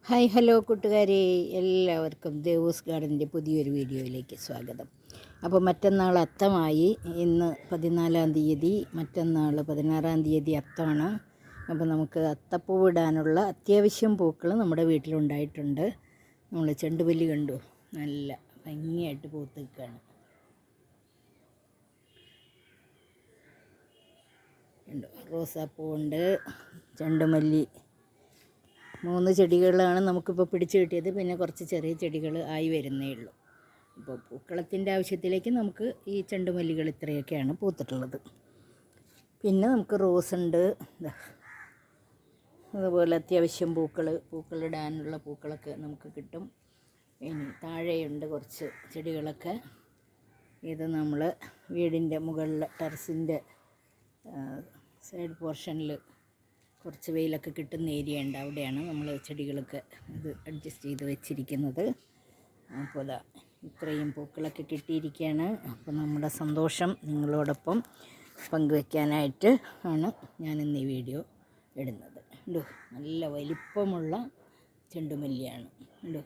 Hi hello കൂട്ടുകാരെ, എല്ലാവർക്കും ദേവൂസ് ഗാർഡൻ്റെ പുതിയൊരു വീഡിയോയിലേക്ക് സ്വാഗതം. അപ്പോൾ മറ്റന്നാൾ അത്തമായി. ഇന്ന് 14-ാം തീയതി, മറ്റന്നാൾ 16-ാം തീയതി അത്തമാണ്. അപ്പോൾ നമുക്ക് അത്തപ്പൂവിടാനുള്ള അത്യാവശ്യം പൂക്കൾ നമ്മുടെ വീട്ടിലുണ്ടായിട്ടുണ്ട്. നമ്മൾ ചെണ്ടുമല്ലി കണ്ടു, നല്ല ഭംഗിയായിട്ട് പൂത്ത് നിൽക്കുകയാണ്. റോസാപ്പൂവുണ്ട്, ചെണ്ടുമല്ലി, 3 ചെടികളാണ് നമുക്കിപ്പോൾ പിടിച്ചു കിട്ടിയത്. പിന്നെ കുറച്ച് ചെറിയ ചെടികൾ ആയി വരുന്നേ ഉള്ളൂ. അപ്പോൾ പൂക്കളത്തിൻ്റെ ആവശ്യത്തിലേക്ക് നമുക്ക് ഈ ചെണ്ടുമല്ലികൾ ഇത്രയൊക്കെയാണ് പൂത്തിട്ടുള്ളത്. പിന്നെ നമുക്ക് റോസ് ഉണ്ട്, അതുപോലെ അത്യാവശ്യം പൂക്കളിടാനുള്ള പൂക്കളൊക്കെ നമുക്ക് കിട്ടും. ഇനി താഴെയുണ്ട് കുറച്ച് ചെടികളൊക്കെ. ഇത് നമ്മൾ വീടിൻ്റെ മുകളിൽ ടെറസിൻ്റെ സൈഡ് പോർഷനിൽ കുറച്ച് വെയിലൊക്കെ കിട്ടുന്ന ഏരിയ ഉണ്ട്, അവിടെയാണ് നമ്മൾ ചെടികളൊക്കെ ഇത് അഡ്ജസ്റ്റ് ചെയ്ത് വെച്ചിരിക്കുന്നത്. അപ്പോൾ ഇത്രയും പൂക്കളൊക്കെ കിട്ടിയിരിക്കുകയാണ്. അപ്പോൾ നമ്മുടെ സന്തോഷം നിങ്ങളോടൊപ്പം പങ്കുവയ്ക്കാനായിട്ട് ആണ് ഞാനിന്ന് ഈ വീഡിയോ ഇടുന്നത്. ഉണ്ടോ, നല്ല വലിപ്പമുള്ള ചെണ്ടുമല്ലിയാണ്. ഉണ്ടോ,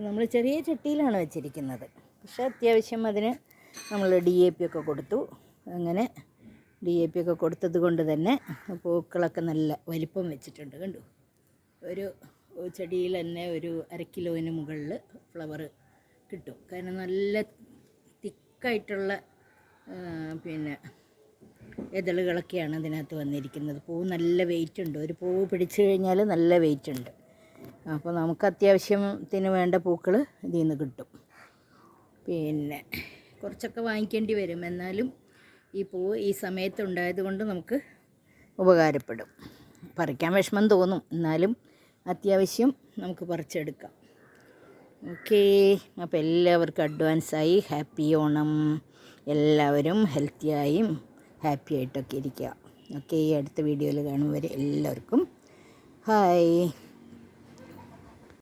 നമ്മൾ ചെറിയ ചട്ടിയിലാണ് വെച്ചിരിക്കുന്നത്. പക്ഷേ അത്യാവശ്യം അതിന് നമ്മൾ DAP ഒക്കെ കൊടുത്തു. അങ്ങനെ DAP ഒക്കെ കൊടുത്തത് കൊണ്ട് തന്നെ പൂക്കളൊക്കെ നല്ല വലിപ്പം വെച്ചിട്ടുണ്ട്. കണ്ടു, ഒരു ചെടിയിൽ തന്നെ ഒരു 1/2 കിലോന് മുകളിൽ ഫ്ലവർ കിട്ടും. കാരണം നല്ല തിക്കായിട്ടുള്ള പിന്നെ ഇതളുകളൊക്കെയാണ് അതിനകത്ത് വന്നിരിക്കുന്നത്. പൂവ് നല്ല വെയിറ്റ് ഉണ്ട്. ഒരു പൂവ് പിടിച്ചു കഴിഞ്ഞാൽ നല്ല വെയിറ്റ് ഉണ്ട്. അപ്പോൾ നമുക്ക് അത്യാവശ്യത്തിന് വേണ്ട പൂക്കൾ ഇതിൽ നിന്ന് കിട്ടും. പിന്നെ കുറച്ചൊക്കെ വാങ്ങിക്കേണ്ടി വരും, എന്നാലും ഈ പൂവ് ഈ സമയത്തുണ്ടായത് കൊണ്ട് നമുക്ക് ഉപകാരപ്പെടും. പറിക്കാൻ വിഷമം തോന്നും, എന്നാലും അത്യാവശ്യം നമുക്ക് പറിച്ചെടുക്കാം. ഓക്കേ, അപ്പോൾ എല്ലാവർക്കും അഡ്വാൻസായി ഹാപ്പി ഓണം. എല്ലാവരും ഹെൽത്തിയായും ഹാപ്പി ആയിട്ടൊക്കെ ഇരിക്കുക. ഓക്കെ, അടുത്ത വീഡിയോയിൽ കാണും വരെ എല്ലാവർക്കും ഹായ്.